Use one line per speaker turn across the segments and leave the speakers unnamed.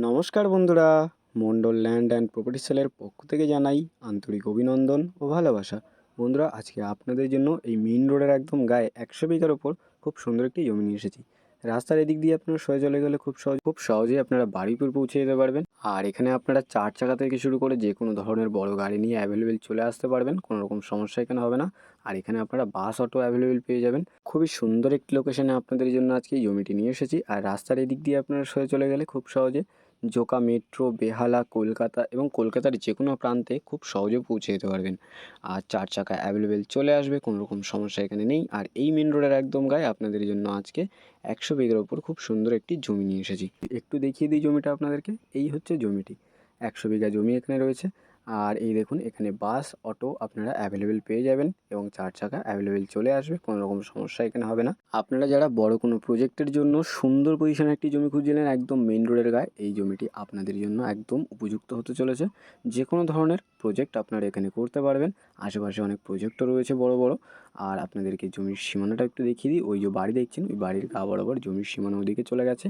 নমস্কার বন্ধুরা, Mondal land and property সেলের পক্ষ থেকে জানাই আন্তরিক অভিনন্দন ও ভালোবাসা। বন্ধুরা, আজকে আপনাদের জন্য এই মেইন রোডের একদম গায়ে 100 বিঘার ওপর খুব সুন্দর একটি জমি নিয়ে এসেছি। রাস্তার এদিক দিয়ে আপনারা সয়ে চলে গেলে খুব সহজেই আপনারা বারুইপুর পৌঁছে যেতে পারবেন। আর এখানে আপনারা 4 চাকা থেকে শুরু করে যে কোনো ধরনের বড় গাড়ি নিয়ে অ্যাভেলেবেল চলে আসতে পারবেন, কোনো রকম সমস্যা এখানে হবে না। আর এখানে আপনারা বাস অটো অ্যাভেলেবেল পেয়ে যাবেন। খুবই সুন্দর একটি লোকেশনে আপনাদের জন্য আজকে এই জমিটি নিয়ে এসেছি। আর রাস্তার এদিক দিয়ে আপনারা সয়ে চলে গেলে খুব সহজে জোকা মেট্রো, বেহালা, কলকাতা এবং কলকাতার যে কোনো প্রান্তে খুব সহজে পৌঁছে যেতে পারবেন। আর 4 চাকা অ্যাভেলেবেল চলে আসবে, কোনো রকম সমস্যা এখানে নেই। আর এই মেন রোডের একদম গায়ে আপনাদের জন্য আজকে 100 বিঘার ওপর খুব সুন্দর একটি জমি নিয়ে এসেছি। একটু দেখিয়ে দিই জমিটা আপনাদেরকে। এই হচ্ছে জমিটি, 100 বিঘা জমি এখানে রয়েছে। আর এই দেখুন, এখানে বাস অটো আপনারা অ্যাভেলেবেল পেয়ে যাবেন এবং 4 চাকা অ্যাভেলেবেল চলে আসবে, কোনো রকম সমস্যা এখানে হবে না। আপনারা যারা বড় কোনো প্রজেক্টের জন্য সুন্দর পজিশনে একটি জমি খুঁজছিলেন একদম মেইন রোডের গায়ে, এই জমিটি আপনাদের জন্য একদম উপযুক্ত হতে চলেছে। যে কোনো ধরনের প্রজেক্ট আপনারা এখানে করতে পারবেন। আশেপাশে অনেক প্রজেক্টও রয়েছে বড় বড়। আর আপনাদেরকে জমির সীমানাটা একটু দেখিয়ে দিই। ওই যে বাড়ি দেখছেন, ওই বাড়ির গা বরাবর জমির সীমানা ওদিকে চলে গেছে।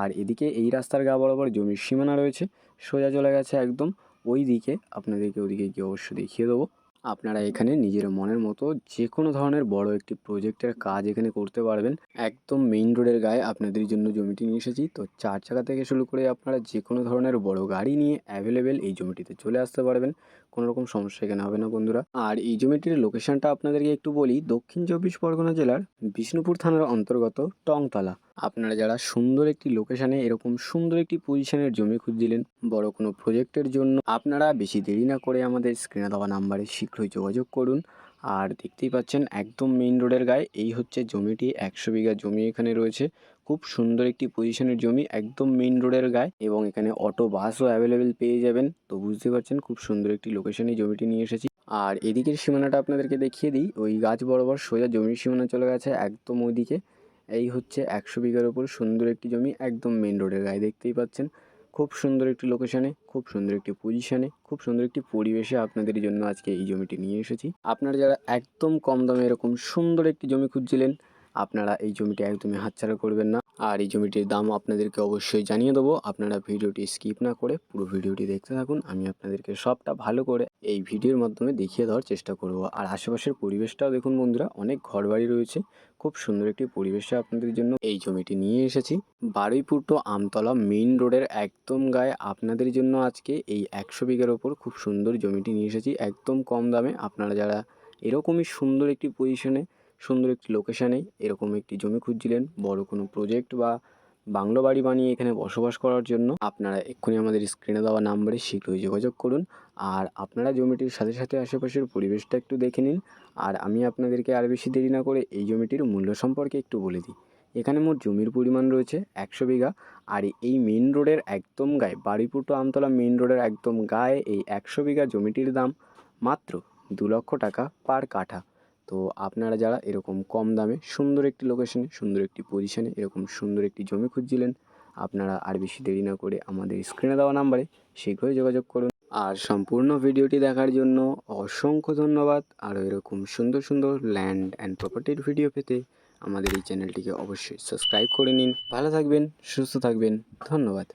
আর এদিকে এই রাস্তার গা বরাবর জমির সীমানা রয়েছে, সোজা চলে গেছে একদম ওই দিকে। আপনাদেরকে ওদিকে গিয়ে অবশ্যই দেখিয়ে দেবো। আপনারা এখানে নিজের মনের মতো যে কোনো ধরনের বড় একটি প্রজেক্টের কাজ এখানে করতে পারবেন। একদম মেইন রোডের গায়ে আপনাদের জন্য জমিটি নিয়ে এসেছি। তো 4 চাকা থেকে শুরু করে আপনারা যে কোনো ধরনের বড় গাড়ি নিয়ে অ্যাভেলেবেল এই জমিটিতে চলে আসতে পারবেন, কোনো রকম সমস্যা এখানে হবে না বন্ধুরা। আর এই জমিটির লোকেশনটা আপনাদেরকে একটু বলি। দক্ষিণ 24 পরগনা জেলার বিষ্ণুপুর থানার অন্তর্গত টংতলা। আপনারা যারা সুন্দর একটি লোকেশানে এরকম সুন্দর একটি পজিশনের জমি খুঁজছিলেন বড় কোনো প্রজেক্টের জন্য, আপনারা বেশি দেরি না করে আমাদের স্ক্রিনে দেওয়া নাম্বারে শীঘ্রই যোগাযোগ করুন। আর দেখতেই পাচ্ছেন একদম মেইন রোডের গায়ে এই হচ্ছে জমিটি। 100 বিঘা জমি এখানে রয়েছে, খুব সুন্দর একটি পজিশনের জমি একদম মেইন রোডের গায়ে। এবং এখানে অটো বাসও অ্যাভেলেবেল পেয়ে যাবেন। তো বুঝতে পারছেন খুব সুন্দর একটি লোকেশনে জমিটি নিয়ে এসেছি। আর এদিকের সীমানাটা আপনাদেরকে দেখিয়ে দিই। ওই গাছ বরাবর সোজা জমির সীমানা চলে গেছে একদম ওইদিকে। এই হচ্ছে 100 বিঘার ওপর সুন্দর একটি জমি একদম মেইন রোডের গায়ে, দেখতেই পাচ্ছেন। খুব সুন্দর একটি লোকেশানে, খুব সুন্দর একটি পজিশানে, খুব সুন্দর একটি পরিবেশে আপনাদের জন্য আজকে এই জমিটি নিয়ে এসেছি। আপনারা যারা একদম কম দামে এরকম সুন্দর একটি জমি খুঁজছিলেন, আপনারা এই জমিটি একদমই হাতছাড়া করবেন না। আর এই জমিটির দাম আপনাদেরকে অবশ্যই জানিয়ে দেবো। আপনারা ভিডিওটি স্কিপ না করে পুরো ভিডিওটি দেখতে থাকুন। আমি আপনাদেরকে সবটা ভালো করে এই ভিডিওর মাধ্যমে দেখিয়ে দেওয়ার চেষ্টা করব। আর আশেপাশের পরিবেশটাও দেখুন বন্ধুরা, অনেক ঘরবাড়ি রয়েছে। খুব সুন্দর একটি পরিবেশে আপনাদের জন্য এই জমিটি নিয়ে এসেছি। বারুইপুর টু আমতলা মেইন রোডের একদম গায়ে আপনাদের জন্য আজকে এই 100 বিঘার ওপর খুব সুন্দর জমিটি নিয়ে এসেছি একদম কম দামে। আপনারা যারা এরকমই সুন্দর একটি পজিশনে, সুন্দর একটি লোকেশানে এরকম একটি জমি খুঁজছিলেন বড় কোনো প্রজেক্ট বা বাংলো বাড়ি বানিয়ে এখানে বসবাস করার জন্য, আপনারা এক্ষুনি আমাদের স্ক্রিনে দেওয়া নাম্বারে শীঘ্রই যোগাযোগ করুন। আর আপনারা জমিটির সাথে সাথে আশেপাশের পরিবেশটা একটু দেখে নিন। আর আমি আপনাদেরকে আর বেশি দেরি না করে এই জমিটির মূল্য সম্পর্কে একটু বলে দিই। এখানে মোট জমির পরিমাণ রয়েছে 100 বিঘা। আর এই মেইন রোডের একদম গায়ে, বারুইপুর টু আমতলা মেইন রোডের একদম গায়ে এই 100 বিঘা জমিটির দাম মাত্র 2 লক্ষ টাকা পার কাঠা। তো আপনারা যারা এরকম কম দামে সুন্দর একটি লোকেশনে, সুন্দর একটি পজিশনে এরকম সুন্দর একটি জমি খুঁজছিলেন, আপনারা আর বেশি দেরি না করে আমাদের স্ক্রিনে দেওয়া নাম্বারে শীঘ্রই যোগাযোগ করুন। আর সম্পূর্ণ ভিডিওটি দেখার জন্য অসংখ্য ধন্যবাদ। আরও এরকম সুন্দর সুন্দর ল্যান্ড অ্যান্ড প্রপার্টির ভিডিও পেতে আমাদের এই চ্যানেলটিকে অবশ্যই সাবস্ক্রাইব করে নিন। ভালো থাকবেন, সুস্থ থাকবেন, ধন্যবাদ।